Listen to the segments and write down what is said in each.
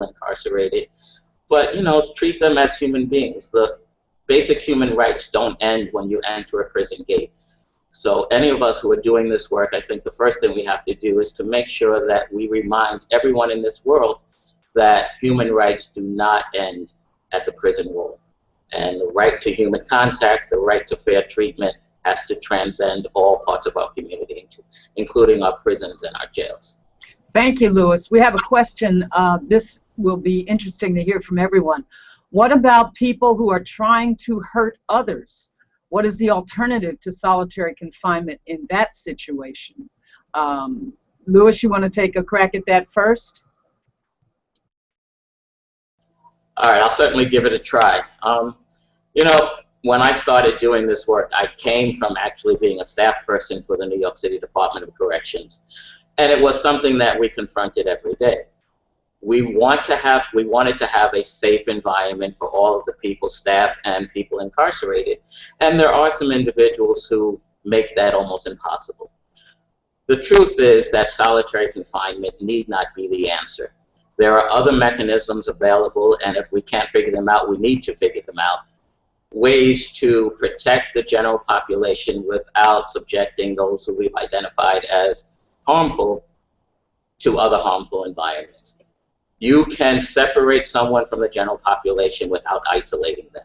incarcerated, but treat them as human beings. The basic human rights don't end when you enter a prison gate. So any of us who are doing this work, I think the first thing we have to do is to make sure that we remind everyone in this world that human rights do not end at the prison wall. And the right to human contact, the right to fair treatment has to transcend all parts of our community, including our prisons and our jails. Thank you, Louis. We have a question. This will be interesting to hear from everyone. What about people who are trying to hurt others? What is the alternative to solitary confinement in that situation? Louis, you want to take a crack at that first? All right, I'll certainly give it a try. When I started doing this work, I came from actually being a staff person for the New York City Department of Corrections. And it was something that we confronted every day. We wanted to have a safe environment for all of the people, staff and people incarcerated. And there are some individuals who make that almost impossible. The truth is that solitary confinement need not be the answer. There are other mechanisms available, and if we can't figure them out, we need to figure them out. Ways to protect the general population without subjecting those who we've identified as harmful to other harmful environments. You can separate someone from the general population without isolating them.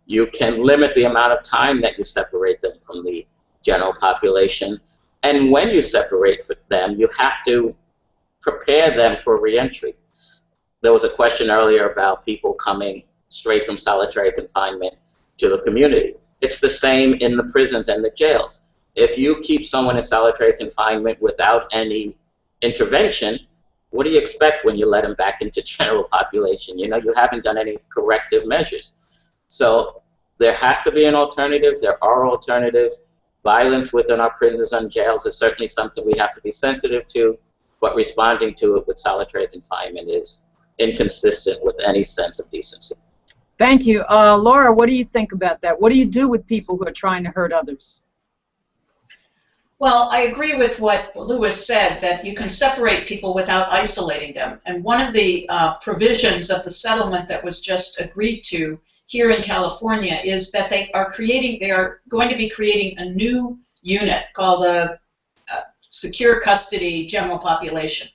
You can limit the amount of time that you separate them from the general population. And when you separate them, you have to prepare them for reentry. There was a question earlier about people coming straight from solitary confinement to the community. It's the same in the prisons and the jails. If you keep someone in solitary confinement without any intervention, what do you expect when you let them back into general population? You haven't done any corrective measures. So there has to be an alternative. There are alternatives. Violence within our prisons and jails is certainly something we have to be sensitive to, but responding to it with solitary confinement is inconsistent with any sense of decency. Thank you. Laura, what do you think about that? What do you do with people who are trying to hurt others? Well, I agree with what Louis said, that you can separate people without isolating them. And one of the provisions of the settlement that was just agreed to here in California is that they are going to be creating a new unit called a secure custody general population.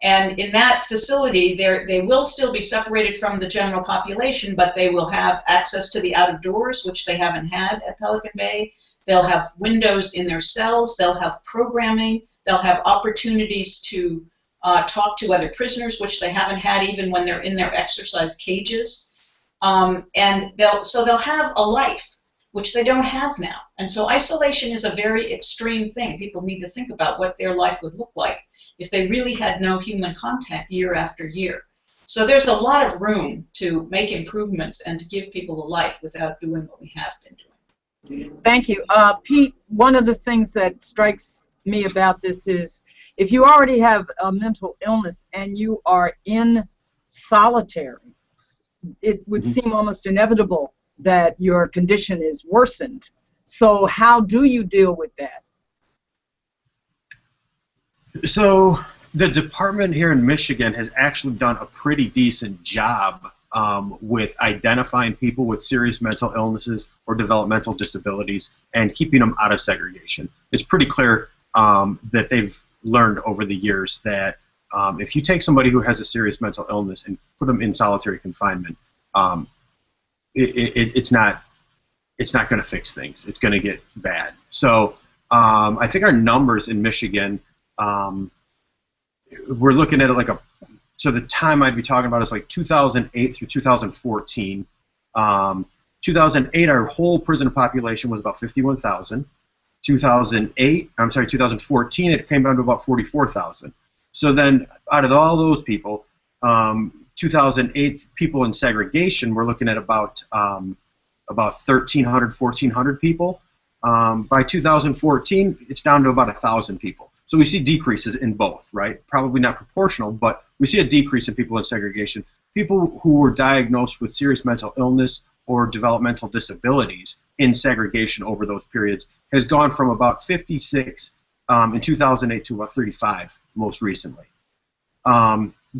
And in that facility, they will still be separated from the general population, but they will have access to the out-of-doors, which they haven't had at Pelican Bay. They'll have windows in their cells. They'll have programming. They'll have opportunities to talk to other prisoners, which they haven't had even when they're in their exercise cages. And they'll have a life, which they don't have now. And so isolation is a very extreme thing. People need to think about what their life would look like if they really had no human contact year after year. So there's a lot of room to make improvements and to give people a life without doing what we have been doing. Thank you. Pete, one of the things that strikes me about this is if you already have a mental illness and you are in solitary, it would seem almost inevitable that your condition is worsened. So how do you deal with that? So the department here in Michigan has actually done a pretty decent job with identifying people with serious mental illnesses or developmental disabilities and keeping them out of segregation. It's pretty clear that they've learned over the years that if you take somebody who has a serious mental illness and put them in solitary confinement, it's not going to fix things. It's going to get bad. So I think our numbers in Michigan, we're looking at it like so the time I'd be talking about is like 2008 through 2014. 2008, our whole prisoner population was about 51,000. 2014, it came down to about 44,000. So then, out of all those people, 2008 people in segregation, we're looking at about 1,300, 1,400 people. By 2014, it's down to about 1,000 people. So we see decreases in both, right? Probably not proportional, but we see a decrease in people in segregation. People who were diagnosed with serious mental illness or developmental disabilities in segregation over those periods has gone from about 56 in 2008 to about 35 most recently.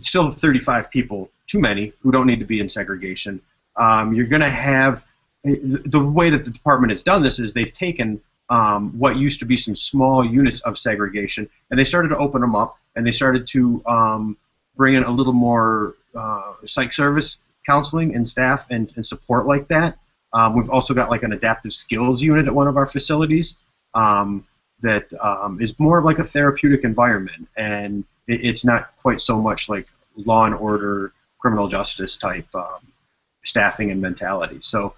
Still 35 people too many who don't need to be in segregation. You're going to have, the way that the department has done this is they've taken what used to be some small units of segregation, and they started to open them up, and they started to bring in a little more psych service counseling and staff and support like that. We've also got like an adaptive skills unit at one of our facilities that is more of like a therapeutic environment, and it's not quite so much like law and order, criminal justice type staffing and mentality. So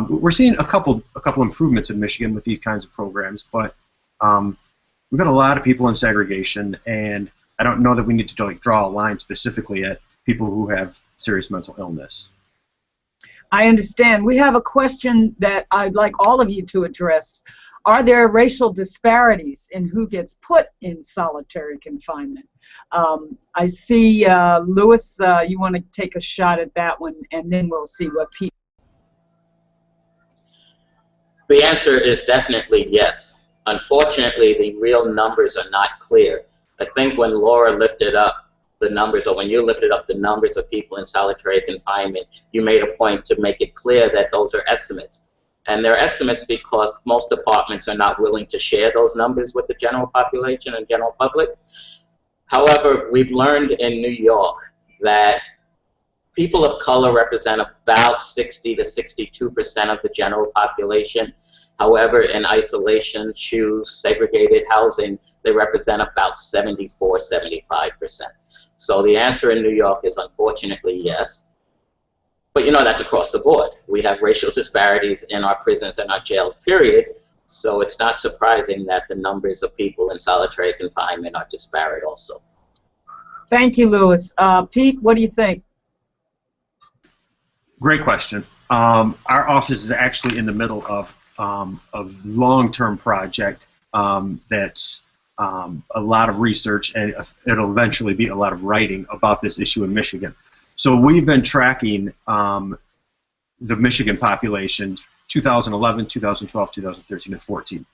we're seeing a couple improvements in Michigan with these kinds of programs, but we've got a lot of people in segregation, and I don't know that we need to like draw a line specifically at people who have serious mental illness. I understand. We have a question that I'd like all of you to address. Are there racial disparities in who gets put in solitary confinement? I see, Louis, you want to take a shot at that one, and then we'll see what Pete. The answer is definitely yes. Unfortunately, the real numbers are not clear. I think when Laura lifted up the numbers, or when you lifted up the numbers of people in solitary confinement, you made a point to make it clear that those are estimates. And they're estimates because most departments are not willing to share those numbers with the general population and general public. However, we've learned in New York that people of color represent about 60 to 62% of the general population. However, in isolation, shoes, segregated housing, they represent about 74, 75%. So the answer in New York is unfortunately yes. But you know, that's across the board. We have racial disparities in our prisons and our jails, period. So it's not surprising that the numbers of people in solitary confinement are disparate also. Thank you, Louis. Pete, what do you think? Great question. Our office is actually in the middle of a long-term project that's a lot of research, and it'll eventually be a lot of writing about this issue in Michigan. So we've been tracking the Michigan population 2011, 2012, 2013, and 14.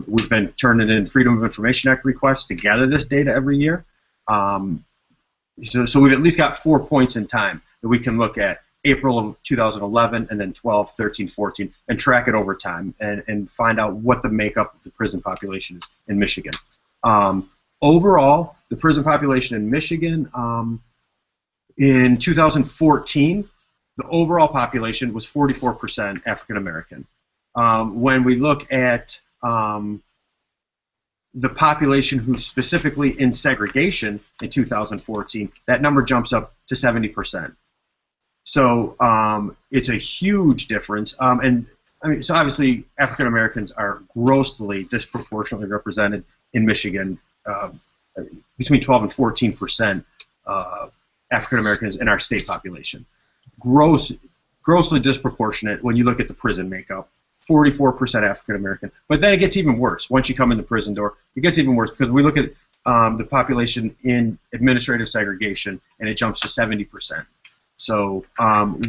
We've been turning in Freedom of Information Act requests to gather this data every year. So we've at least got 4 points in time that we can look at: April of 2011, and then 12, 13, 14, and track it over time and find out what the makeup of the prison population is in Michigan. Overall, the prison population in Michigan in 2014, the overall population was 44% African American. When we look at the population who's specifically in segregation in 2014, that number jumps up to 70%. So it's a huge difference, and I mean, so obviously African Americans are grossly disproportionately represented in Michigan, between 12 and 14% African Americans in our state population. Grossly disproportionate when you look at the prison makeup. 44% African American, but then it gets even worse once you come in the prison door. It gets even worse because we look at the population in administrative segregation, and it jumps to 70%. So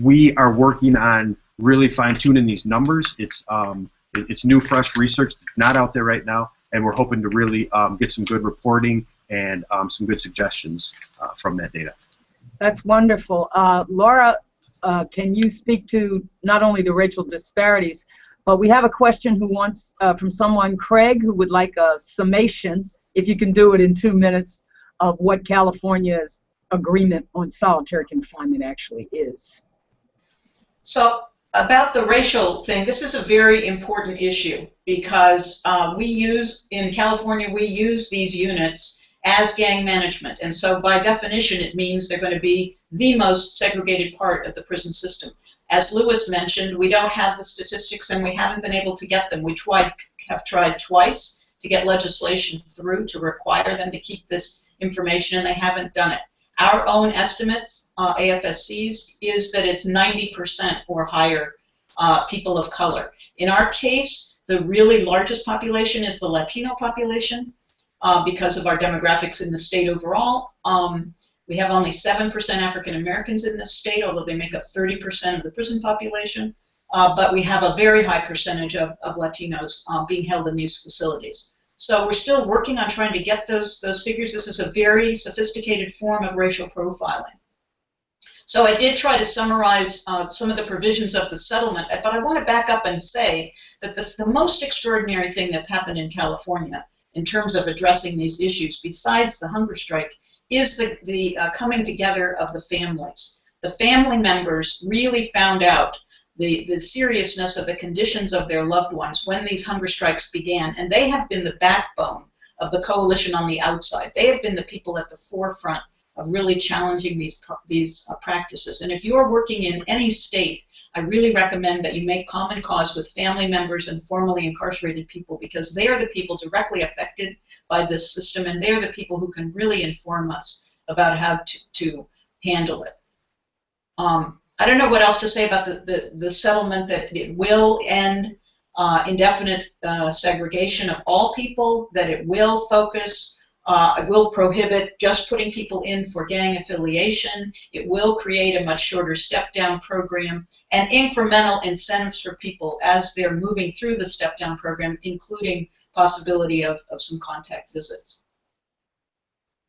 we are working on really fine-tuning these numbers. It's new, fresh research that's not out there right now, and we're hoping to really get some good reporting and some good suggestions from that data. That's wonderful. Laura, can you speak to not only the racial disparities, but we have a question who wants from someone, Craig, who would like a summation, if you can do it in 2 minutes, of what California's agreement on solitary confinement actually is. So about the racial thing, this is a very important issue because in California, we use these units as gang management. And so by definition, it means they're going to be the most segregated part of the prison system. As Louis mentioned, we don't have the statistics and we haven't been able to get them. We have tried twice to get legislation through to require them to keep this information, and they haven't done it. Our own estimates, AFSC's, is that it's 90% or higher people of color. In our case, the really largest population is the Latino population because of our demographics in the state overall. We have only 7% African Americans in this state, although they make up 30% of the prison population. But we have a very high percentage of Latinos being held in these facilities. So we're still working on trying to get those figures. This is a very sophisticated form of racial profiling. So I did try to summarize some of the provisions of the settlement, but I want to back up and say that the most extraordinary thing that's happened in California in terms of addressing these issues, besides the hunger strike, is the coming together of the families. The family members really found out the seriousness of the conditions of their loved ones when these hunger strikes began, and they have been the backbone of the coalition on the outside. They have been the people at the forefront of really challenging these practices. And if you are working in any state, I really recommend that you make common cause with family members and formerly incarcerated people, because they are the people directly affected by this system, and they're the people who can really inform us about how to handle it. I don't know what else to say about the settlement, that it will end indefinite segregation of all people, that it will focus, it will prohibit just putting people in for gang affiliation, it will create a much shorter step-down program, and incremental incentives for people as they're moving through the step-down program, including possibility of some contact visits.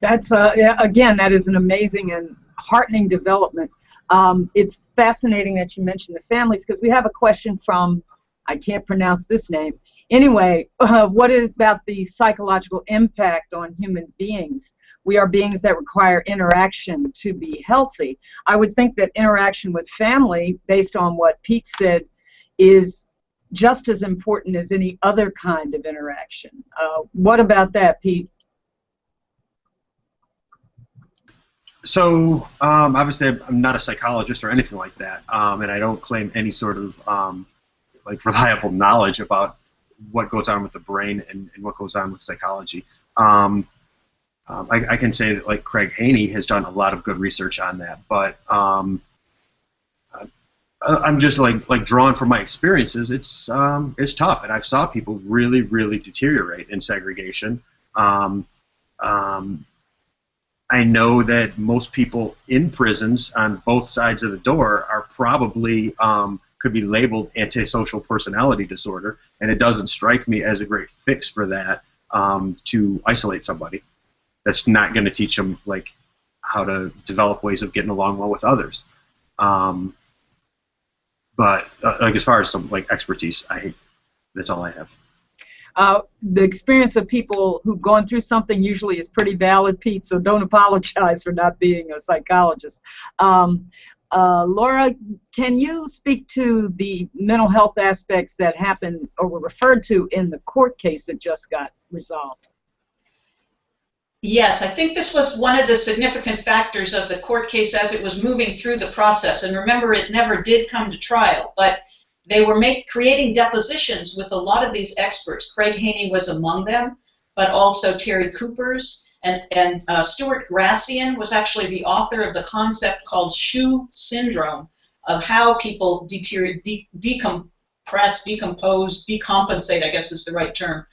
That's, again, that is an amazing and heartening development. It's fascinating that you mentioned the families, because we have a question from, I can't pronounce this name. Anyway, what is about the psychological impact on human beings? We are beings that require interaction to be healthy. I would think that interaction with family, based on what Pete said, is just as important as any other kind of interaction. What about that, Pete? So, obviously, I'm not a psychologist or anything like that, and I don't claim any sort of like reliable knowledge about what goes on with the brain and what goes on with psychology. I can say that, like, Craig Haney has done a lot of good research on that, but I'm just like drawn from my experiences. It's tough, and I've saw people really deteriorate in segregation. I know that most people in prisons on both sides of the door are probably could be labeled antisocial personality disorder, and it doesn't strike me as a great fix for that to isolate somebody. That's not going to teach them like how to develop ways of getting along well with others. But like as far as some like expertise, that's all I have. The experience of people who've gone through something usually is pretty valid, Pete, so don't apologize for not being a psychologist. Laura, can you speak to the mental health aspects that happened or were referred to in the court case that just got resolved? Yes, I think this was one of the significant factors of the court case as it was moving through the process. And remember, it never did come to trial, but they were creating depositions with a lot of these experts. Craig Haney was among them, but also Terry Coopers, and Stuart Gracian was actually the author of the concept called shoe syndrome, of how people decompress, decompose, decompensate, I guess is the right term,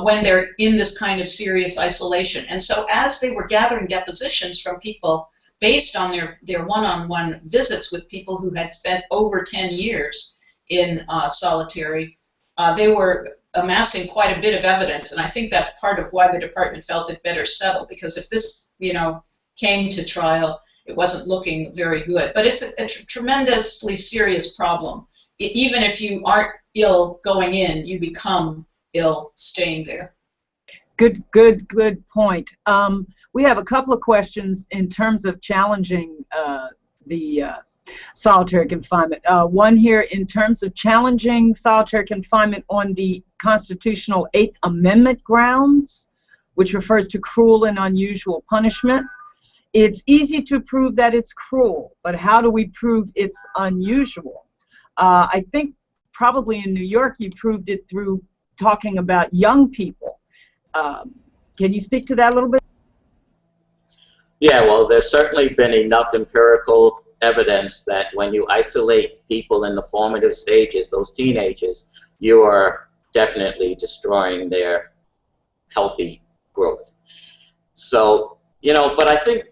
when they're in this kind of serious isolation. And so as they were gathering depositions from people based on their one-on-one visits with people who had spent over 10 years in solitary, they were amassing quite a bit of evidence, and I think that's part of why the department felt it better settle, because if this, came to trial, it wasn't looking very good. But it's a tremendously serious problem. Even if you aren't ill going in, you become ill staying there. Good point. We have a couple of questions in terms of challenging the solitary confinement. One here in terms of challenging solitary confinement on the constitutional 8th Amendment grounds, which refers to cruel and unusual punishment. It's easy to prove that it's cruel, but how do we prove it's unusual? I think probably in New York you proved it through talking about young people. Can you speak to that a little bit? Yeah, well, there's certainly been enough empirical evidence that when you isolate people in the formative stages, those teenagers, you are definitely destroying their healthy growth. So, but I think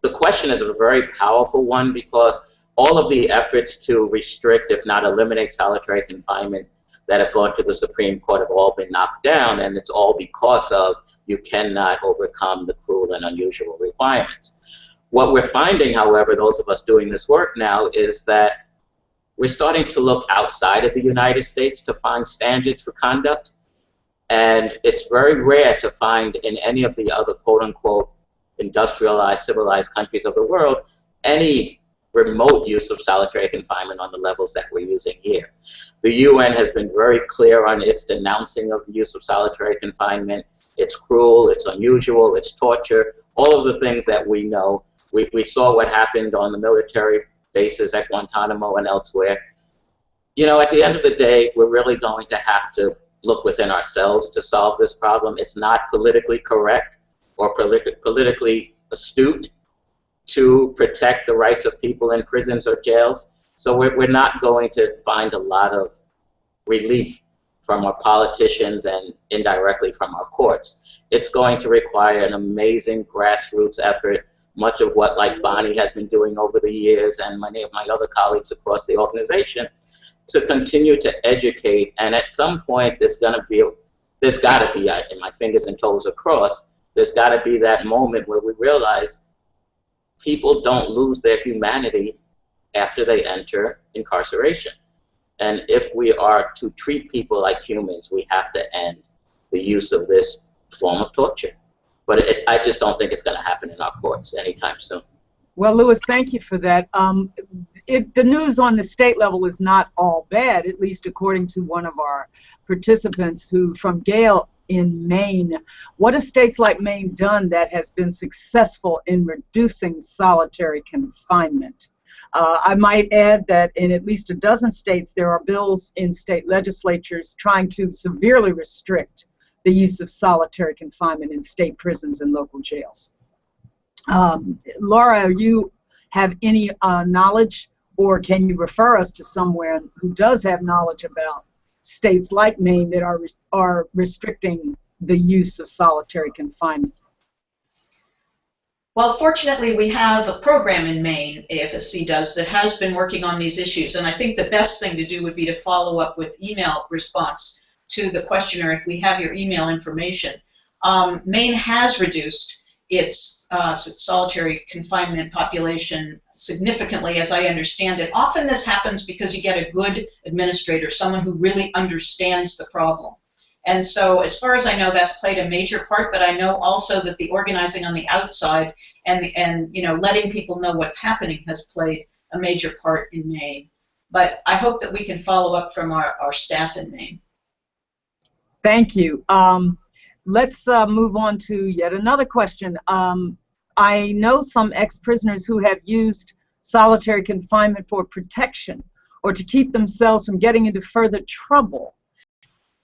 the question is a very powerful one, because all of the efforts to restrict, if not eliminate, solitary confinement that have gone to the Supreme Court have all been knocked down, and it's all because of you cannot overcome the cruel and unusual requirements. What we're finding, however, those of us doing this work now, is that we're starting to look outside of the United States to find standards for conduct. And it's very rare to find in any of the other quote-unquote industrialized, civilized countries of the world any remote use of solitary confinement on the levels that we're using here. The UN has been very clear on its denouncing of the use of solitary confinement. It's cruel, it's unusual, it's torture, all of the things that we know. We saw what happened on the military bases at Guantanamo and elsewhere. You know, at the end of the day, we're really going to have to look within ourselves to solve this problem. It's not politically correct or politically astute to protect the rights of people in prisons or jails. So we're not going to find a lot of relief from our politicians and indirectly from our courts. It's going to require an amazing grassroots effort, much of what like Bonnie has been doing over the years and many of my other colleagues across the organization, to continue to educate. And at some point there's got to be, and my fingers and toes are crossed, there's got to be that moment where we realize people don't lose their humanity after they enter incarceration. And if we are to treat people like humans, we have to end the use of this form of torture. But I just don't think it's going to happen in our courts anytime soon. Well, Louis, thank you for that. The news on the state level is not all bad, at least according to one of our participants from Gale in Maine. What have states like Maine done that has been successful in reducing solitary confinement? I might add that in at least a dozen states there are bills in state legislatures trying to severely restrict the use of solitary confinement in state prisons and local jails. Laura, you have any knowledge, or can you refer us to someone who does have knowledge about states like Maine that are restricting the use of solitary confinement? Well, fortunately, we have a program in Maine, AFSC does, that has been working on these issues, and I think the best thing to do would be to follow up with email response to the questionnaire if we have your email information. Maine has reduced its solitary confinement population significantly, as I understand it. Often this happens because you get a good administrator, someone who really understands the problem. And so as far as I know, that's played a major part, but I know also that the organizing on the outside and you know, letting people know what's happening has played a major part in Maine. But I hope that we can follow up from our staff in Maine. Thank you. Let's move on to yet another question. I know some ex-prisoners who have used solitary confinement for protection or to keep themselves from getting into further trouble.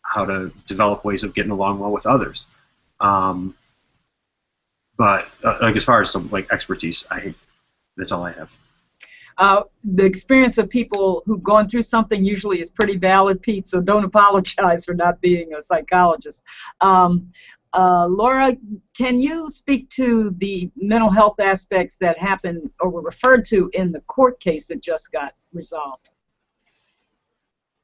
How to develop ways of getting along well with others. But like as far as some like expertise, that's all I have. The experience of people who've gone through something usually is pretty valid, Pete, so don't apologize for not being a psychologist. Laura, can you speak to the mental health aspects that happened or were referred to in the court case that just got resolved?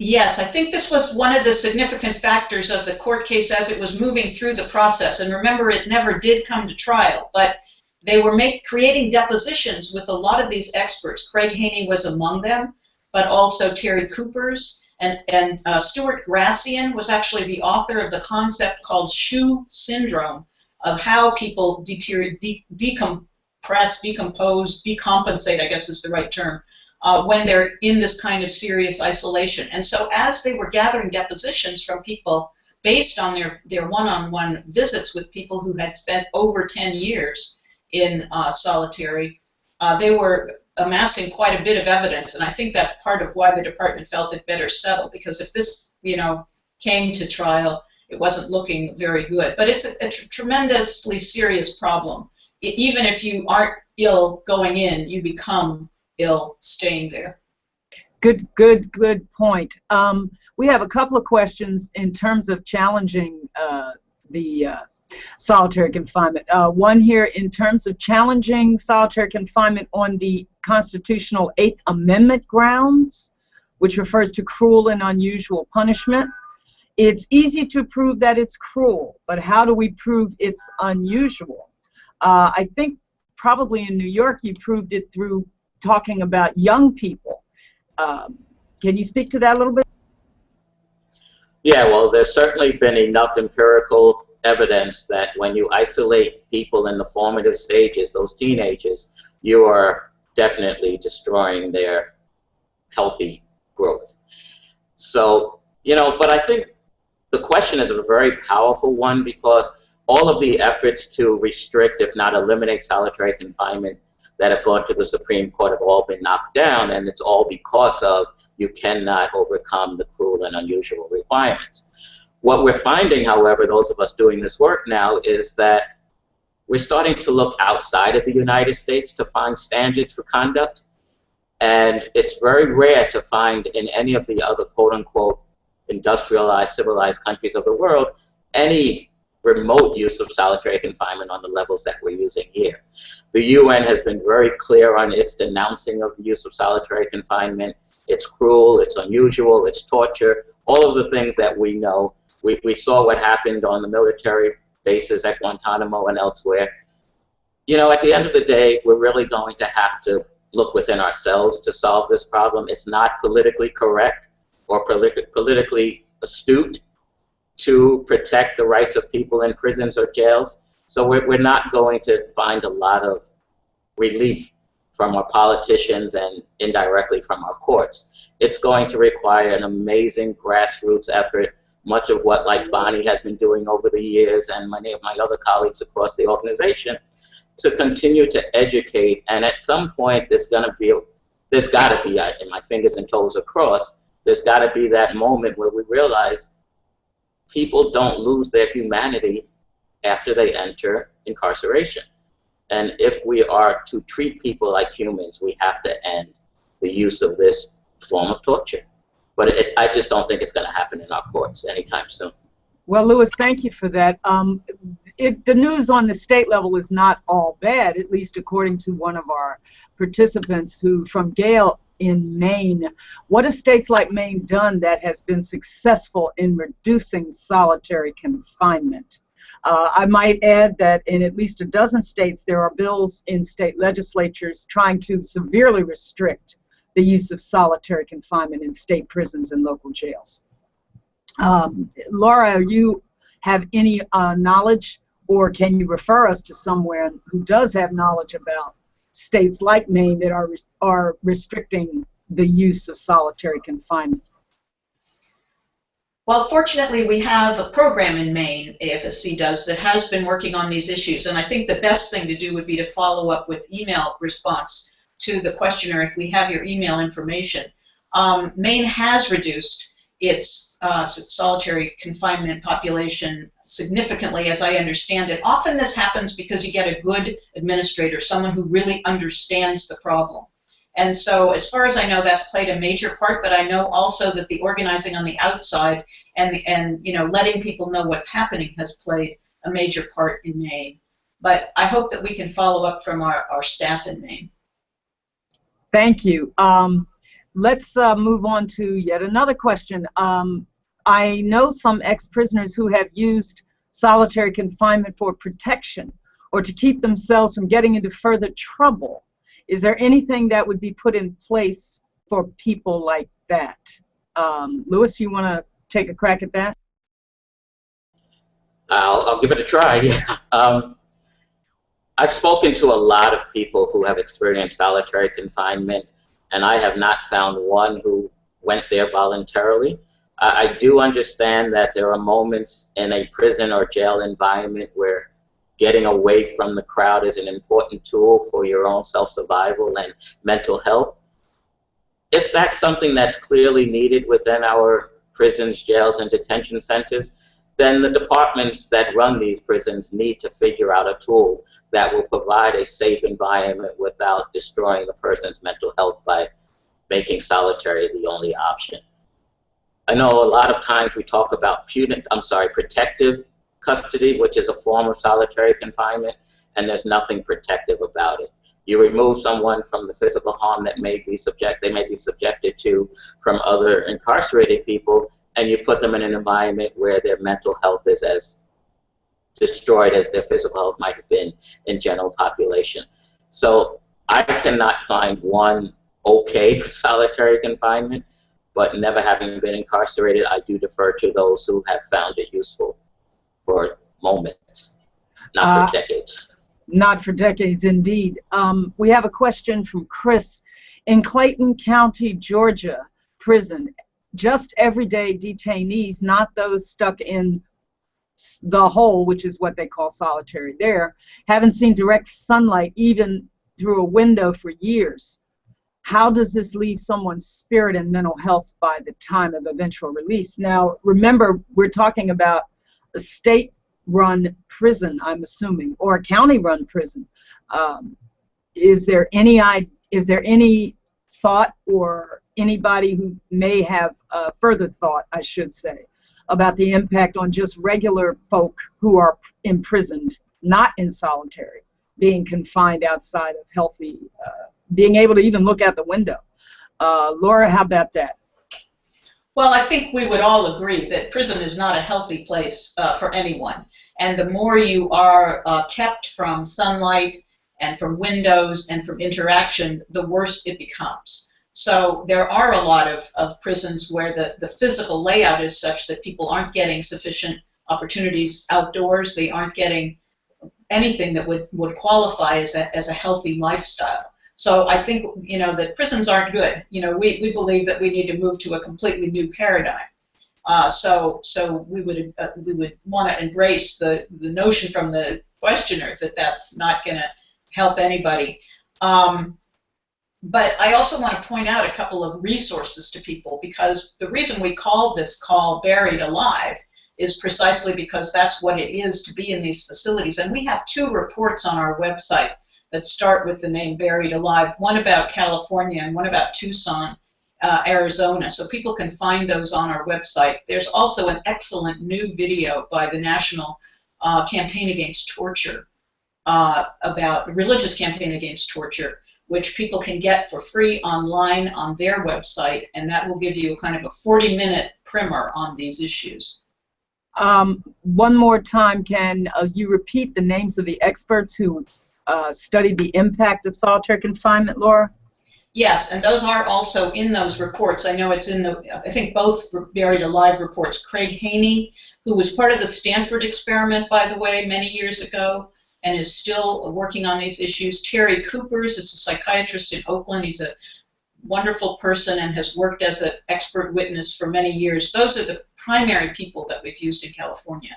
Yes, I think this was one of the significant factors of the court case as it was moving through the process. And remember, it never did come to trial, but they were creating depositions with a lot of these experts. Craig Haney was among them, but also Terry Coopers, and Stuart Gracian was actually the author of the concept called shoe syndrome, of how people decompress, decompose, decompensate, I guess is the right term, when they're in this kind of serious isolation. And so as they were gathering depositions from people based on their one-on-one visits with people who had spent over 10 years in solitary, they were amassing quite a bit of evidence, and I think that's part of why the department felt it better settle, because if this, you know, came to trial, it wasn't looking very good. But it's a tremendously serious problem. Even if you aren't ill going in, you become ill staying there. Good point. We have a couple of questions in terms of challenging the solitary confinement. One here in terms of challenging solitary confinement on the constitutional 8th Amendment grounds, which refers to cruel and unusual punishment. It's easy to prove that it's cruel, but how do we prove it's unusual? I think probably in New York you proved it through talking about young people. Can you speak to that a little bit? Yeah, well, there's certainly been enough empirical evidence that when you isolate people in the formative stages, those teenagers, you are definitely destroying their healthy growth. So, you know, but I think the question is a very powerful one, because all of the efforts to restrict, if not eliminate, solitary confinement that have gone to the Supreme Court have all been knocked down, and it's all because of you cannot overcome the cruel and unusual requirements. What we're finding, however, those of us doing this work now, is that we're starting to look outside of the United States to find standards for conduct, and it's very rare to find in any of the other quote-unquote industrialized, civilized countries of the world any remote use of solitary confinement on the levels that we're using here. The UN has been very clear on its denouncing of the use of solitary confinement. It's cruel, it's unusual, it's torture, all of the things that we know. We saw what happened on the military bases at Guantanamo and elsewhere. You know, at the end of the day, we're really going to have to look within ourselves to solve this problem. It's not politically correct or politically astute to protect the rights of people in prisons or jails. So we're not going to find a lot of relief from our politicians and indirectly from our courts. It's going to require an amazing grassroots effort, much of what like Bonnie has been doing over the years and many of my other colleagues across the organization, to continue to educate. And at some point there's got to be, and my fingers and toes are crossed, there's got to be that moment where we realize people don't lose their humanity after they enter incarceration. And if we are to treat people like humans, we have to end the use of this form of torture. But I just don't think it's going to happen in our courts anytime soon. Well, Louis, thank you for that. The news on the state level is not all bad, at least according to one of our participants who, from Gale in Maine. What have states like Maine done that has been successful in reducing solitary confinement? I might add that in at least a dozen states there are bills in state legislatures trying to severely restrict the use of solitary confinement in state prisons and local jails. Laura, you have any knowledge, or can you refer us to someone who does have knowledge about states like Maine that are restricting the use of solitary confinement? Well, fortunately, we have a program in Maine, AFSC does, that has been working on these issues, and I think the best thing to do would be to follow up with email response to the questionnaire if we have your email information. Maine has reduced its solitary confinement population significantly, as I understand it. Often this happens because you get a good administrator, someone who really understands the problem. And so as far as I know, that's played a major part, but I know also that the organizing on the outside and you know, letting people know what's happening has played a major part in Maine. But I hope that we can follow up from our staff in Maine. Thank you. Let's move on to yet another question. I know some ex-prisoners who have used solitary confinement for protection or to keep themselves from getting into further trouble. Is there anything that would be put in place for people like that? Louis, you want to take a crack at that? I'll give it a try. Yeah. I've spoken to a lot of people who have experienced solitary confinement, and I have not found one who went there voluntarily. I do understand that there are moments in a prison or jail environment where getting away from the crowd is an important tool for your own self-survival and mental health. If that's something that's clearly needed within our prisons, jails, and detention centers, then the departments that run these prisons need to figure out a tool that will provide a safe environment without destroying the person's mental health by making solitary the only option. I know a lot of times we talk about protective custody, which is a form of solitary confinement, and there's nothing protective about it. You remove someone from the physical harm that they may be subjected to from other incarcerated people, and you put them in an environment where their mental health is as destroyed as their physical health might have been in general population. So I cannot find one okay for solitary confinement, but never having been incarcerated, I do defer to those who have found it useful for moments, not for decades. Not for decades, indeed. We have a question from Chris. In Clayton County, Georgia prison, just everyday detainees, not those stuck in the hole, which is what they call solitary there, haven't seen direct sunlight even through a window for years. How does this leave someone's spirit and mental health by the time of eventual release? Now, remember, we're talking about a state-run prison, I'm assuming, or a county-run prison. Is there any thought, or anybody who may have further thought, I should say, about the impact on just regular folk who are imprisoned, not in solitary, being confined outside of healthy, being able to even look out the window? Laura, how about that? Well, I think we would all agree that prison is not a healthy place for anyone. And the more you are kept from sunlight and from windows and from interaction, the worse it becomes. So there are a lot of prisons where the physical layout is such that people aren't getting sufficient opportunities outdoors. They aren't getting anything that would qualify as a healthy lifestyle. So I think, you know, that prisons aren't good. You know, we believe that we need to move to a completely new paradigm. So we would want to embrace the notion from the questioner that that's not going to help anybody. But I also want to point out a couple of resources to people, because the reason we called this call Buried Alive is precisely because that's what it is to be in these facilities. And we have 2 reports on our website that start with the name Buried Alive, one about California and one about Tucson, Arizona. So people can find those on our website. There's also an excellent new video by the National Campaign Against Torture, about religious campaign against torture, which people can get for free online on their website, and that will give you kind of a 40-minute primer on these issues. One more time, can you repeat the names of the experts who studied the impact of solitary confinement, Laura? Yes, and those are also in those reports. I know it's in I think both Buried Alive reports. Craig Haney, who was part of the Stanford experiment, by the way, many years ago, and is still working on these issues. Terry Coopers is a psychiatrist in Oakland. He's a wonderful person and has worked as an expert witness for many years. Those are the primary people that we've used in California.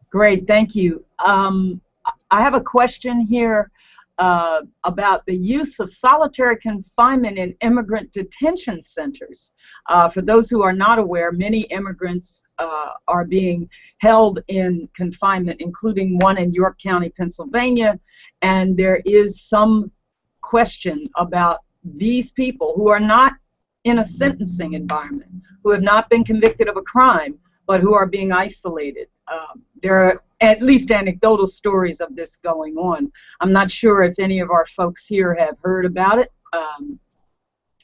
Great, thank you. I have a question here about the use of solitary confinement in immigrant detention centers. For those who are not aware, many immigrants are being held in confinement, including one in York County, Pennsylvania, and there is some question about these people who are not in a sentencing environment, who have not been convicted of a crime, but who are being isolated. There are at least anecdotal stories of this going on. I'm not sure if any of our folks here have heard about it,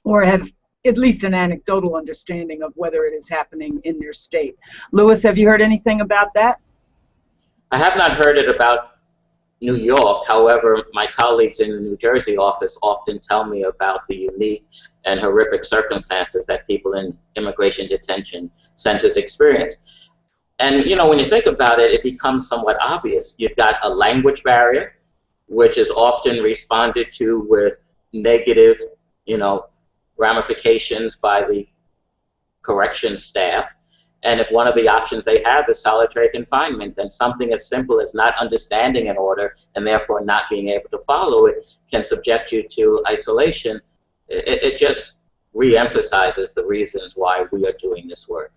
or have at least an anecdotal understanding of whether it is happening in their state. Lewis, have you heard anything about that? I have not heard it about New York. However, my colleagues in the New Jersey office often tell me about the unique and horrific circumstances that people in immigration detention centers experience. And, you know, when you think about it, it becomes somewhat obvious. You've got a language barrier, which is often responded to with negative, you know, ramifications by the corrections staff. And if one of the options they have is solitary confinement, then something as simple as not understanding an order and therefore not being able to follow it can subject you to isolation. It just re-emphasizes the reasons why we are doing this work.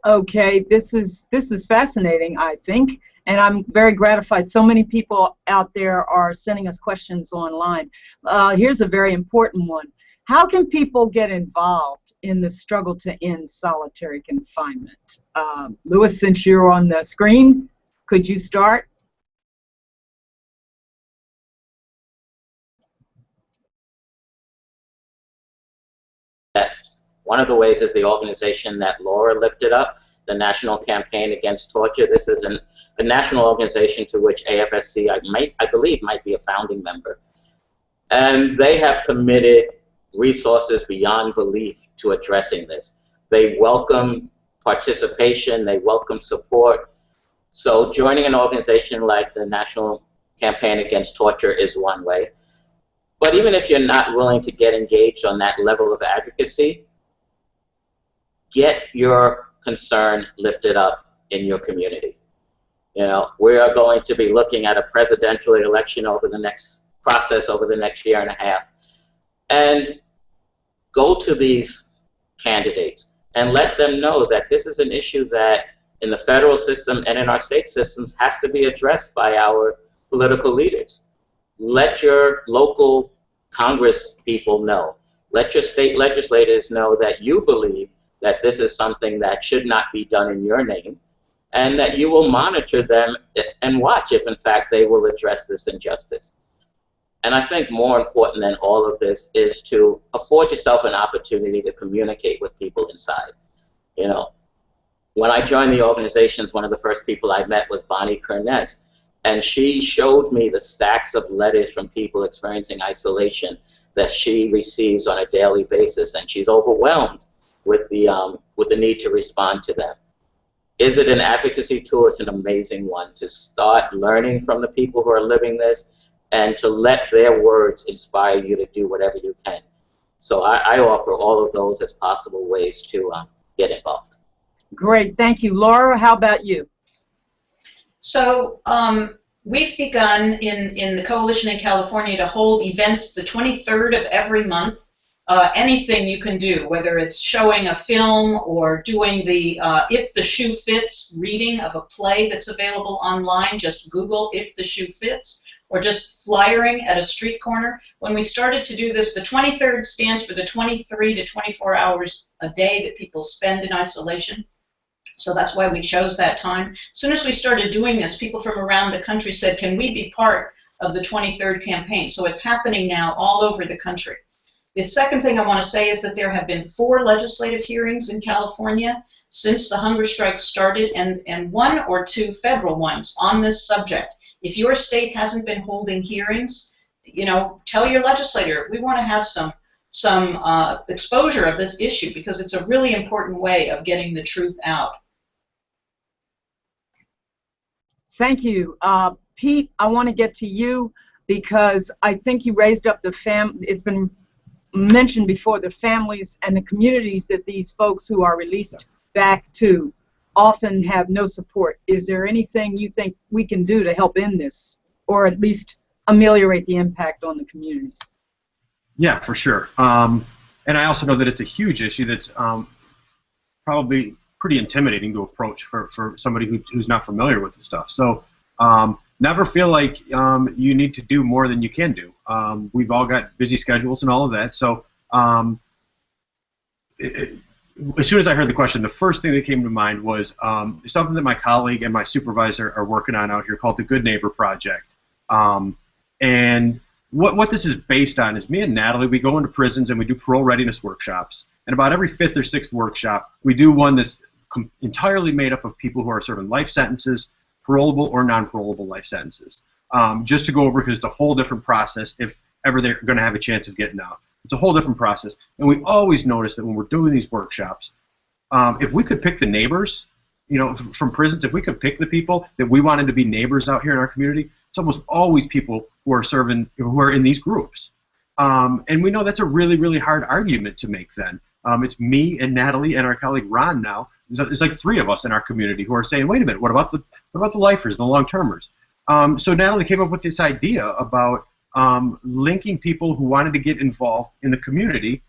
Okay, this is fascinating, I think, and I'm very gratified. So many people out there are sending us questions online. Here's a very important one. How can people get involved in the struggle to end solitary confinement? Lewis, since you're on the screen, could you start? One of the ways is the organization that Laura lifted up, the National Campaign Against Torture. This is a national organization to which AFSC, I believe, might be a founding member. And they have committed resources beyond belief to addressing this. They welcome participation, they welcome support. So joining an organization like the National Campaign Against Torture is one way. But even if you're not willing to get engaged on that level of advocacy, get your concern lifted up in your community. You know, we are going to be looking at a presidential election over the next year and a half. And go to these candidates and let them know that this is an issue that in the federal system and in our state systems has to be addressed by our political leaders. Let your local Congress people know. Let your state legislators know that you believe that this is something that should not be done in your name, and that you will monitor them and watch if in fact they will address this injustice. And I think more important than all of this is to afford yourself an opportunity to communicate with people inside. You know, when I joined the organizations, one of the first people I met was Bonnie Kerness, and she showed me the stacks of letters from people experiencing isolation that she receives on a daily basis, and she's overwhelmed with the need to respond to them. Is it an advocacy tool? It's an amazing one to start learning from the people who are living this, and to let their words inspire you to do whatever you can. So I offer all of those as possible ways to get involved. Great, thank you. Laura, how about you? So we've begun in the coalition in California to hold events the 23rd of every month. Anything you can do, whether it's showing a film or doing the If the Shoe Fits reading of a play that's available online, just Google If the Shoe Fits, or just flyering at a street corner. When we started to do this, the 23rd stands for the 23 to 24 hours a day that people spend in isolation. So that's why we chose that time. As soon as we started doing this, people from around the country said, can we be part of the 23rd campaign? So it's happening now all over the country. The second thing I want to say is that there have been 4 legislative hearings in California since the hunger strike started, and 1 or 2 federal ones on this subject. If your state hasn't been holding hearings, you know, tell your legislator, we want to have some exposure of this issue, because it's a really important way of getting the truth out. Thank you. Pete, I want to get to you because I think you raised up it's been mentioned before, the families and the communities that these folks who are released back to often have no support. Is there anything you think we can do to help end this, or at least ameliorate the impact on the communities? Yeah, for sure. And I also know that it's a huge issue that's probably pretty intimidating to approach for somebody who's not familiar with the stuff. So never feel like you need to do more than you can do. We've all got busy schedules and all of that. So as soon as I heard the question, the first thing that came to mind was something that my colleague and my supervisor are working on out here called the Good Neighbor Project. And what this is based on is me and Natalie, we go into prisons and we do parole readiness workshops. And about every 5th or 6th workshop, we do one that's entirely made up of people who are serving life sentences, parolable or non-parolable life sentences. Just to go over, because it's a whole different process if ever they're going to have a chance of getting out. It's a whole different process. And we always notice that when we're doing these workshops, if we could pick the neighbors, you know, from prisons, if we could pick the people that we wanted to be neighbors out here in our community, it's almost always people who are in these groups. And we know that's a really, really hard argument to make then. It's me and Natalie and our colleague Ron now. There's like 3 of us in our community who are saying, wait a minute, what about the lifers, the long-termers? So Natalie came up with this idea about linking people who wanted to get involved in the community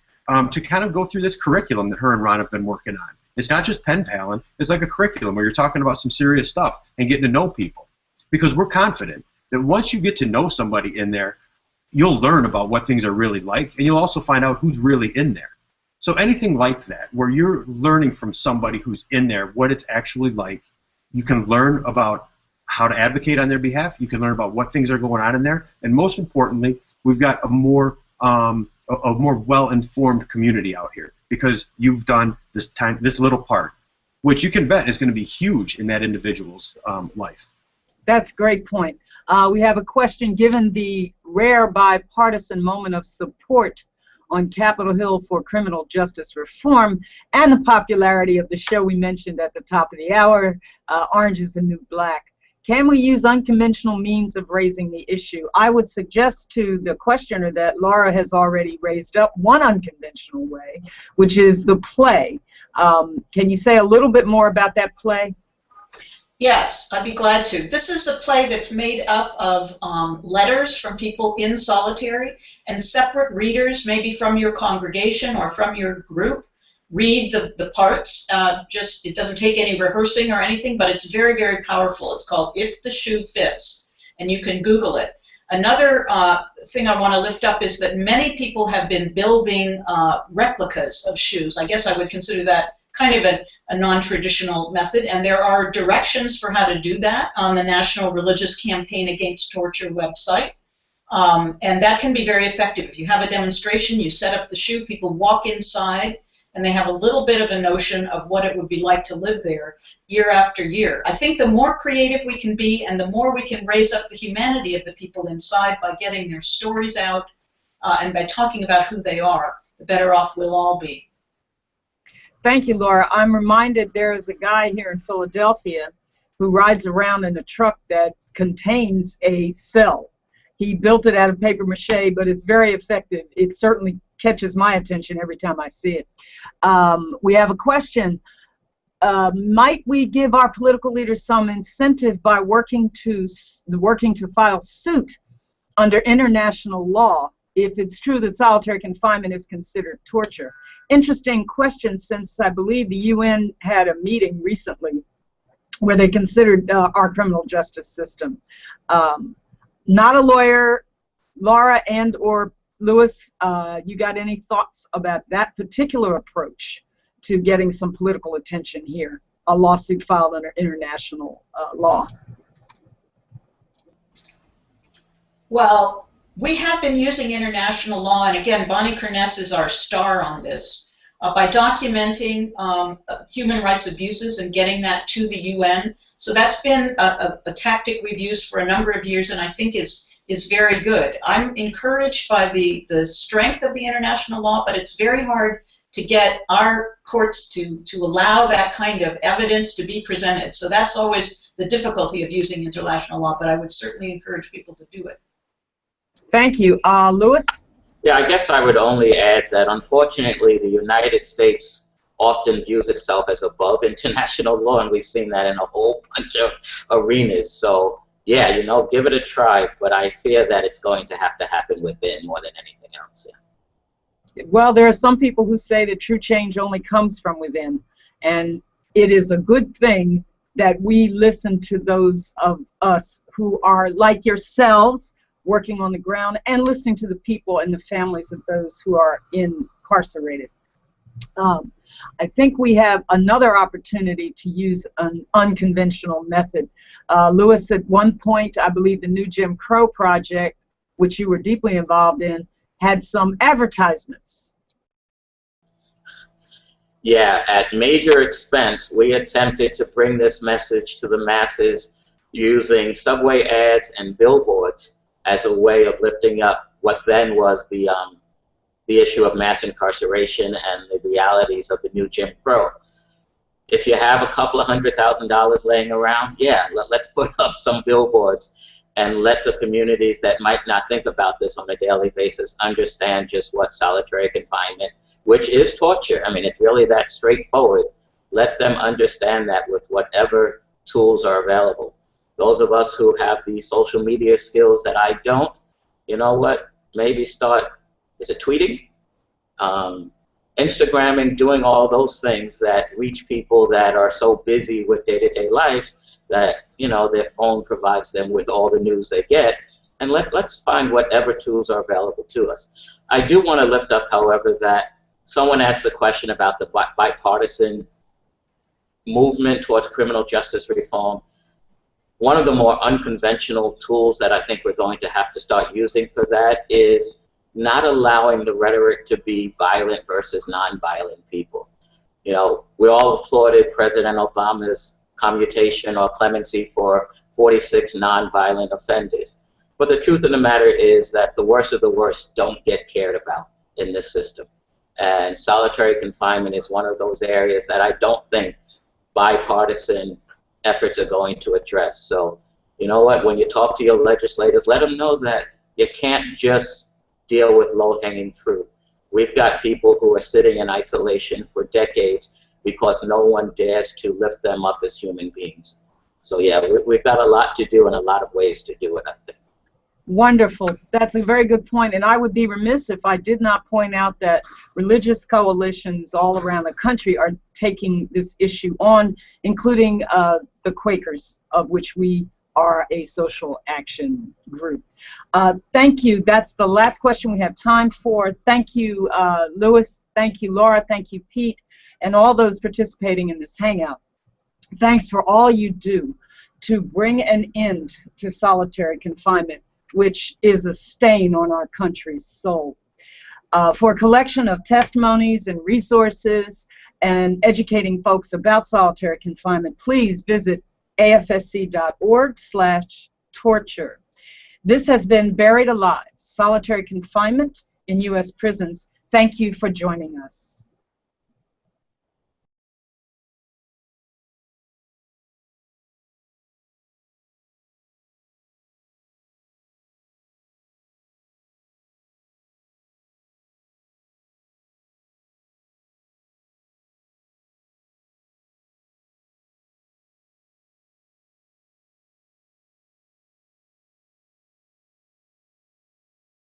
to kind of go through this curriculum that her and Ron have been working on. It's not just pen paling, it's like a curriculum where you're talking about some serious stuff and getting to know people. Because we're confident that once you get to know somebody in there, you'll learn about what things are really like, and you'll also find out who's really in there. So anything like that, where you're learning from somebody who's in there what it's actually like, you can learn about how to advocate on their behalf, you can learn about what things are going on in there, and most importantly, we've got a more well-informed community out here. because you've done this little part, which you can bet is going to be huge in that individual's life. That's a great point. We have a question. Given the rare bipartisan moment of support on Capitol Hill for criminal justice reform and the popularity of the show we mentioned at the top of the hour, Orange is the New Black, can we use unconventional means of raising the issue? I would suggest to the questioner that Laura has already raised up one unconventional way, which is the play. Can you say a little bit more about that play? Yes, I'd be glad to. This is a play that's made up of letters from people in solitary, and separate readers, maybe from your congregation or from your group, read the parts. It doesn't take any rehearsing or anything, but it's very, very powerful. It's called If the Shoe Fits, and you can Google it. Another thing I want to lift up is that many people have been building replicas of shoes. I guess I would consider that kind of a non-traditional method, and there are directions for how to do that on the National Religious Campaign Against Torture website, and that can be very effective. If you have a demonstration, you set up the shoe, people walk inside, and they have a little bit of a notion of what it would be like to live there year after year. I think the more creative we can be and the more we can raise up the humanity of the people inside by getting their stories out and by talking about who they are, the better off we'll all be. Thank you, Laura. I'm reminded there is a guy here in Philadelphia who rides around in a truck that contains a cell. He built it out of paper mache, but it's very effective. It certainly catches my attention every time I see it. We have a question. Might we give our political leaders some incentive by working to file suit under international law if it's true that solitary confinement is considered torture? Interesting question, since I believe the UN had a meeting recently where they considered our criminal justice system. Not a lawyer, Laura and or Louis, you got any thoughts about that particular approach to getting some political attention here, a lawsuit filed under international law? Well, we have been using international law, and again, Bonnie Kerness is our star on this, by documenting human rights abuses and getting that to the UN. So that's been a tactic we've used for a number of years, and I think is very good. I'm encouraged by the strength of the international law, but it's very hard to get our courts to allow that kind of evidence to be presented. So that's always the difficulty of using international law, but I would certainly encourage people to do it. Thank you. Louis? Yeah, I guess I would only add that unfortunately the United States often views itself as above international law, and we've seen that in a whole bunch of arenas. So yeah, you know, give it a try, but I fear that it's going to happen within more than anything else. Yeah. Well, there are some people who say that true change only comes from within, and it is a good thing that we listen to those of us who are like yourselves, working on the ground, and listening to the people and the families of those who are incarcerated. I think we have another opportunity to use an unconventional method. Louis, at one point, I believe the New Jim Crow Project, which you were deeply involved in, had some advertisements. Yeah, at major expense, we attempted to bring this message to the masses using subway ads and billboards as a way of lifting up what then was the issue of mass incarceration and the realities of the new Jim Crow. If you have a couple of $100,000 laying around, yeah, let's put up some billboards and let the communities that might not think about this on a daily basis understand just what solitary confinement, which is torture. I mean, it's really that straightforward. Let them understand that with whatever tools are available. Those of us who have the social media skills that I don't, you know what, maybe start, is it tweeting? Instagramming, doing all those things that reach people that are so busy with day-to-day lives that, you know, their phone provides them with all the news they get, and let's find whatever tools are available to us. I do want to lift up, however, that someone asked the question about the bipartisan movement towards criminal justice reform. One of the more unconventional tools that I think we're going to have to start using for that is not allowing the rhetoric to be violent versus non-violent people. You know, we all applauded President Obama's commutation or clemency for 46 non-violent offenders. But the truth of the matter is that the worst of the worst don't get cared about in this system. And solitary confinement is one of those areas that I don't think bipartisan efforts are going to address. So, you know what, when you talk to your legislators, let them know that you can't just deal with low-hanging fruit. We've got people who are sitting in isolation for decades because no one dares to lift them up as human beings. So yeah, we've got a lot to do and a lot of ways to do it, I think. Wonderful. That's a very good point. And I would be remiss if I did not point out that religious coalitions all around the country are taking this issue on, including the Quakers, of which we are a social action group. Thank you. That's the last question we have time for. Thank you, Louis. Thank you, Laura. Thank you, Pete, and all those participating in this Hangout. Thanks for all you do to bring an end to solitary confinement, which is a stain on our country's soul. For a collection of testimonies and resources and educating folks about solitary confinement, please visit afsc.org/torture. This has been Buried Alive, Solitary Confinement in U.S. Prisons. Thank you for joining us.